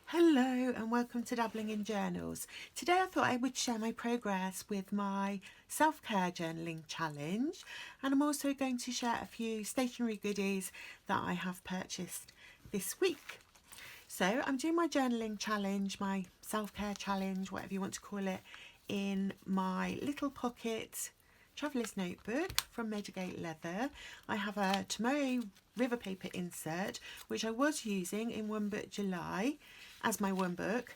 Hello and welcome to Dabbling in Journals. Today I thought I would share my progress with my self-care journaling challenge, and I'm also going to share a few stationery goodies that I have purchased this week. So I'm doing my journaling challenge, my self-care challenge, whatever you want to call it, in my little pocket traveller's notebook from Medigate Leather. I have a Tomoe river paper insert, which I was using in One Book July as my one book,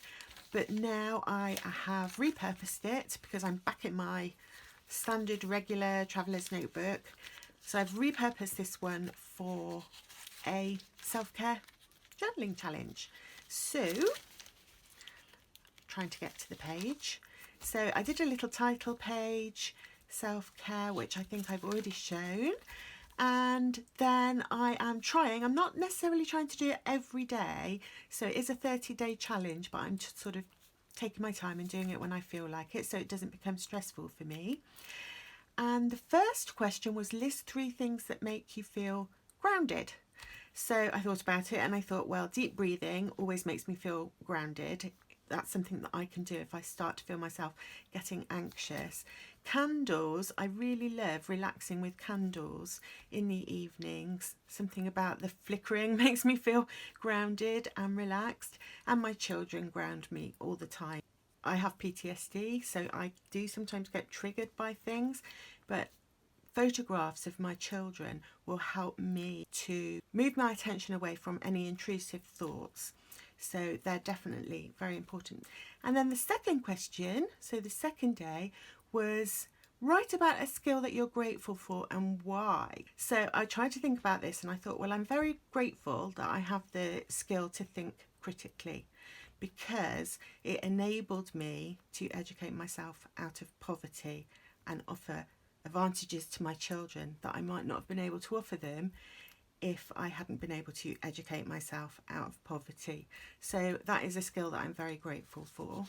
but now I have repurposed it because I'm back in my standard regular traveller's notebook. So I've repurposed this one for a self-care journaling challenge. So trying to get to the page. So I did a little title page, self-care, which I think I've already shown. And then I'm not necessarily trying to do it every day. So it is a 30-day challenge, but I'm just sort of taking my time and doing it when I feel like it, so it doesn't become stressful for me. And the first question was, list 3 things that make you feel grounded. So I thought about it and I thought, well, deep breathing always makes me feel grounded. That's something that I can do if I start to feel myself getting anxious. Candles, I really love relaxing with candles in the evenings. Something about the flickering makes me feel grounded and relaxed, and my children ground me all the time. I have PTSD, so I do sometimes get triggered by things, but photographs of my children will help me to move my attention away from any intrusive thoughts. So they're definitely very important. And then the second question, so the second day, was write about a skill that you're grateful for and why. So I tried to think about this and I thought, well, I'm very grateful that I have the skill to think critically, because it enabled me to educate myself out of poverty and offer advantages to my children that I might not have been able to offer them if I hadn't been able to educate myself out of poverty. So that is a skill that I'm very grateful for.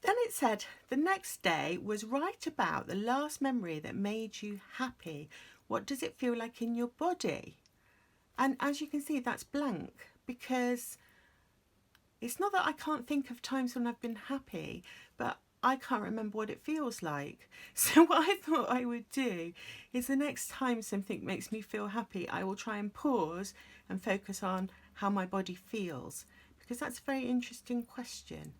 Then it said the next day was write about the last memory that made you happy. What does it feel like in your body? And as you can see, that's blank, because it's not that I can't think of times when I've been happy, but I can't remember what it feels like. So what I thought I would do is, the next time something makes me feel happy, I will try and pause and focus on how my body feels, because that's a very interesting question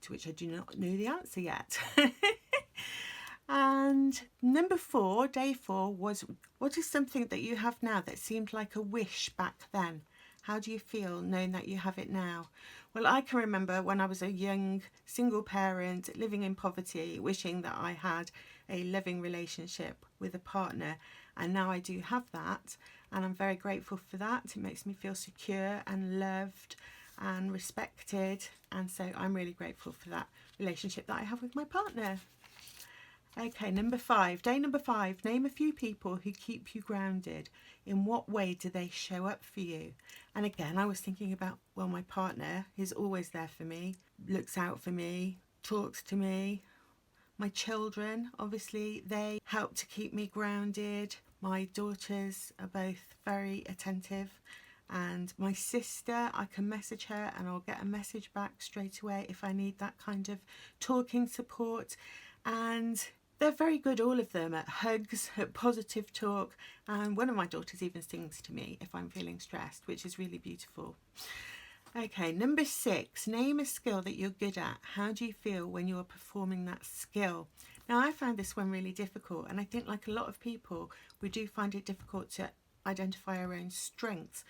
to which I do not know the answer yet. And number 4, day 4, was, what is something that you have now that seemed like a wish back then? How do you feel knowing that you have it now? Well, I can remember when I was a young single parent living in poverty, wishing that I had a loving relationship with a partner, and now I do have that, and I'm very grateful for that. It makes me feel secure and loved and respected, and so I'm really grateful for that relationship that I have with my partner. Okay, number 5, day number 5, name a few people who keep you grounded. In what way do they show up for you? And again, I was thinking about, well, my partner is always there for me, looks out for me, talks to me. My children, obviously, they help to keep me grounded. My daughters are both very attentive. And my sister, I can message her and I'll get a message back straight away if I need that kind of talking support. And they're very good, all of them, at hugs, at positive talk, and one of my daughters even sings to me if I'm feeling stressed, which is really beautiful. Okay, number 6, name a skill that you're good at. How do you feel when you're performing that skill? Now, I found this one really difficult, and I think, like a lot of people, we do find it difficult to identify our own strengths.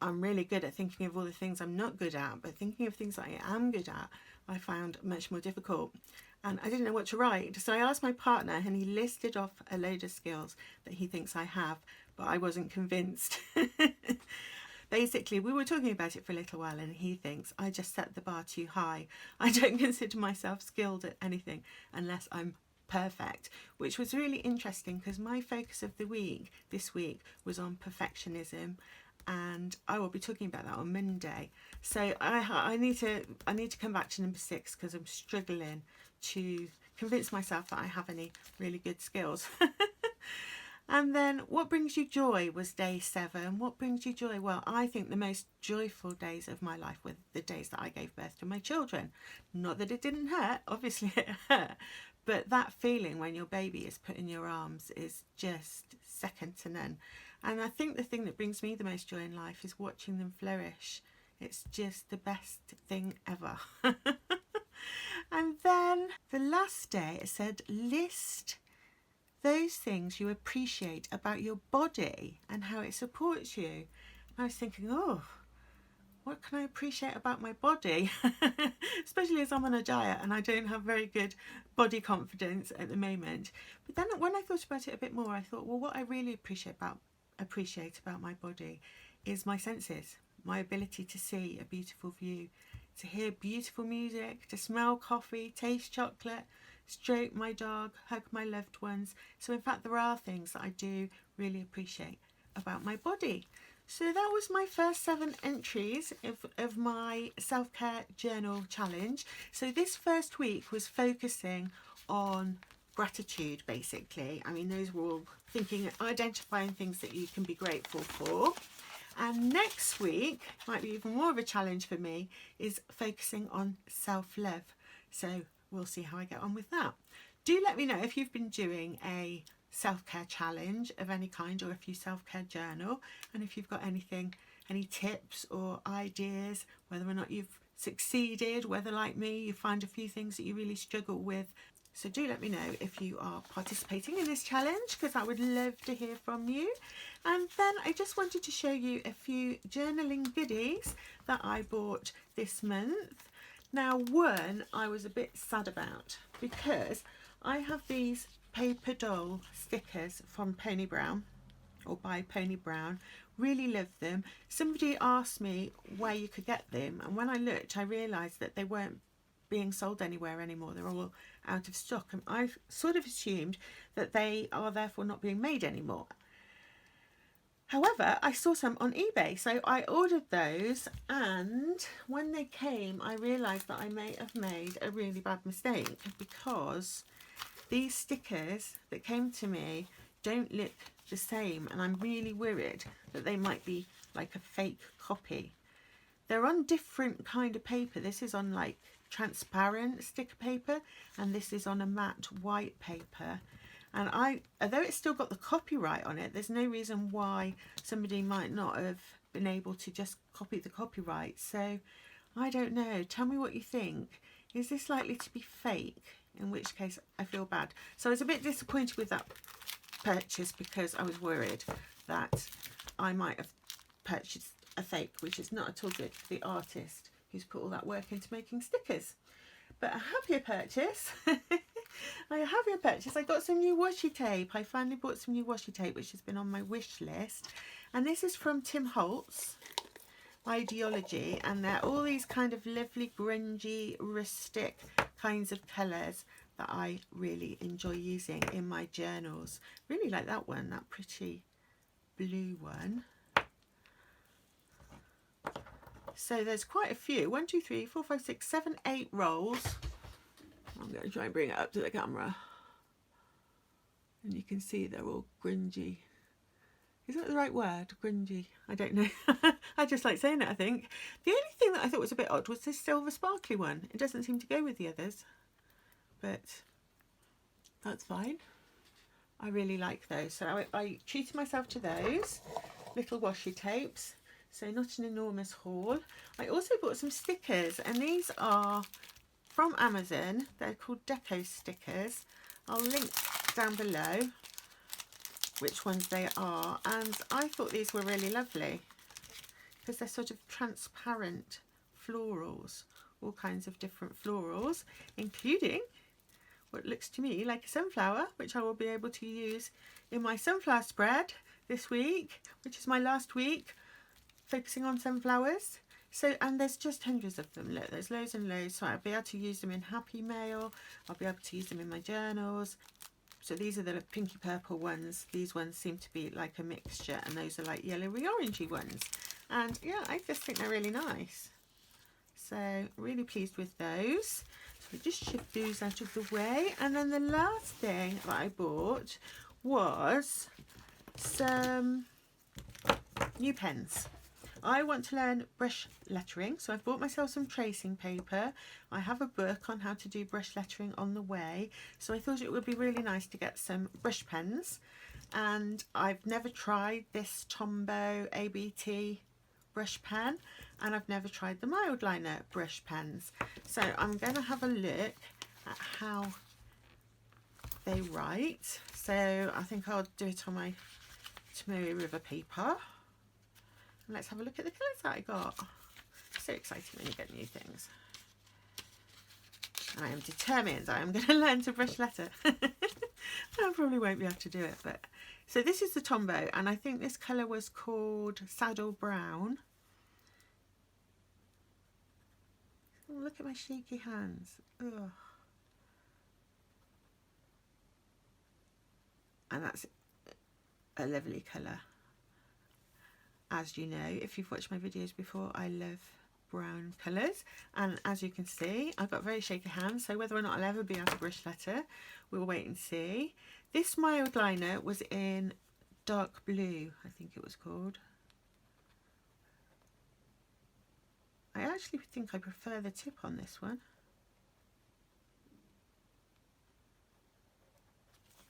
I'm really good at thinking of all the things I'm not good at, but thinking of things that I am good at, I found much more difficult. And I didn't know what to write, so I asked my partner and he listed off a load of skills that he thinks I have, but I wasn't convinced. Basically, we were talking about it for a little while and he thinks I just set the bar too high. I don't consider myself skilled at anything unless I'm perfect, which was really interesting because my focus of the week this week was on perfectionism, and I will be talking about that on Monday. So I need to come back to number 6 because I'm struggling to convince myself that I have any really good skills. And then what brings you joy was day 7. What brings you joy? Well, I think the most joyful days of my life were the days that I gave birth to my children. Not that it didn't hurt, obviously it hurt, but that feeling when your baby is put in your arms is just second to none. And I think the thing that brings me the most joy in life is watching them flourish. It's just the best thing ever. And then the last day it said, list those things you appreciate about your body and how it supports you. And I was thinking, oh, what can I appreciate about my body? Especially as I'm on a diet and I don't have very good body confidence at the moment. But then when I thought about it a bit more, I thought, well, what I really appreciate about my body is my senses, my ability to see a beautiful view, to hear beautiful music, to smell coffee, taste chocolate, stroke my dog, hug my loved ones. So in fact there are things that I do really appreciate about my body. So that was my first 7 entries of my self-care journal challenge. So this first week was focusing on gratitude, basically. I mean, those were all identifying things that you can be grateful for. And next week, might be even more of a challenge for me, is focusing on self-love. So we'll see how I get on with that. Do let me know if you've been doing a self-care challenge of any kind, or if you self-care journal, and if you've got any tips or ideas, whether or not you've succeeded, whether like me you find a few things that you really struggle with. So do let me know if you are participating in this challenge, because I would love to hear from you. And then I just wanted to show you a few journaling goodies that I bought this month. Now, one I was a bit sad about, because I have these paper doll stickers from Pony Brown, or by Pony Brown. Really love them. Somebody asked me where you could get them, and when I looked I realised that they weren't being sold anywhere anymore. They're all out of stock, and I sort of assumed that they are therefore not being made anymore. However, I saw some on eBay, so I ordered those, and when they came I realised that I may have made a really bad mistake, because these stickers that came to me don't look the same, and I'm really worried that they might be like a fake copy. They're on different kind of paper. This is on like transparent sticker paper, and this is on a matte white paper. And although it's still got the copyright on it, there's no reason why somebody might not have been able to just copy the copyright. So I don't know. Tell me what you think. Is this likely to be fake? In which case I feel bad. So I was a bit disappointed with that purchase, because I was worried that I might have purchased a fake, which is not at all good for the artist who's put all that work into making stickers. But a happier purchase, I got some new washi tape. I finally bought some new washi tape, which has been on my wish list. And this is from Tim Holtz, Ideology, and they're all these kind of lovely, grungy, rustic kinds of colours that I really enjoy using in my journals. Really like that one, that pretty blue one. So there's quite a few. 1, 2, 3, 4, 5, 6, 7, 8 rolls. I'm going to try and bring it up to the camera. And you can see they're all grungy. Is that the right word? Grungy? I don't know. I just like saying it, I think. The only thing that I thought was a bit odd was this silver sparkly one. It doesn't seem to go with the others. But that's fine. I really like those. So I treated myself to those little washi tapes. So not an enormous haul. I also bought some stickers, and these are from Amazon. They're called Deco stickers. I'll link down below which ones they are, and I thought these were really lovely because they're sort of transparent florals, all kinds of different florals, including what looks to me like a sunflower, which I will be able to use in my sunflower spread this week, which is my last week focusing on sunflowers. So, and there's just hundreds of them. Look, there's loads and loads. So I'll be able to use them in Happy Mail. I'll be able to use them in my journals. So these are the pinky purple ones. These ones seem to be like a mixture, and those are like yellowy orangey ones. And yeah, I just think they're really nice. So really pleased with those. So just shift those out of the way. And then the last thing that I bought was some new pens. I want to learn brush lettering, so I've bought myself some tracing paper. I have a book on how to do brush lettering on the way, so I thought it would be really nice to get some brush pens. And I've never tried this Tombow ABT brush pen, and I've never tried the mild liner brush pens. So I'm going to have a look at how they write. So I think I'll do it on my Tomoe River paper. And let's have a look at the colours that I got. So exciting when you get new things. I am determined I am going to learn to brush letter. I probably won't be able to do it, but so this is the Tombow, and I think this colour was called Saddle Brown. Oh, look at my shaky hands. Ugh. And that's a lovely colour. As you know, if you've watched my videos before, I love brown colours, and as you can see, I've got very shaky hands, so whether or not I'll ever be able to brush letter, we'll wait and see. This mild liner was in dark blue, I think it was called. I actually think I prefer the tip on this one.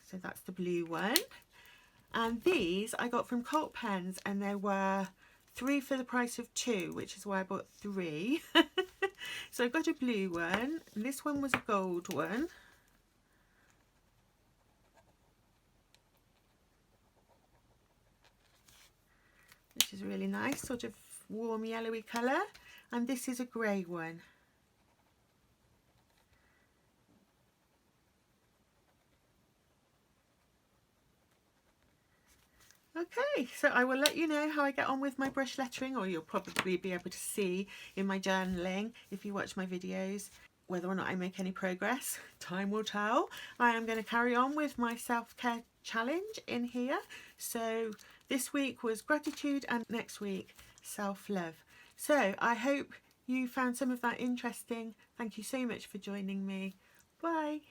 So that's the blue one. And these I got from Cult Pens, and there were 3 for the price of 2, which is why I bought 3. So I got a blue one, and this one was a gold one. Which is really nice, sort of warm yellowy colour. And this is a grey one. Okay, so I will let you know how I get on with my brush lettering, or you'll probably be able to see in my journaling if you watch my videos whether or not I make any progress. Time will tell. I am going to carry on with my self-care challenge in here. So this week was gratitude, and next week self-love. So I hope you found some of that interesting. Thank you so much for joining me. Bye.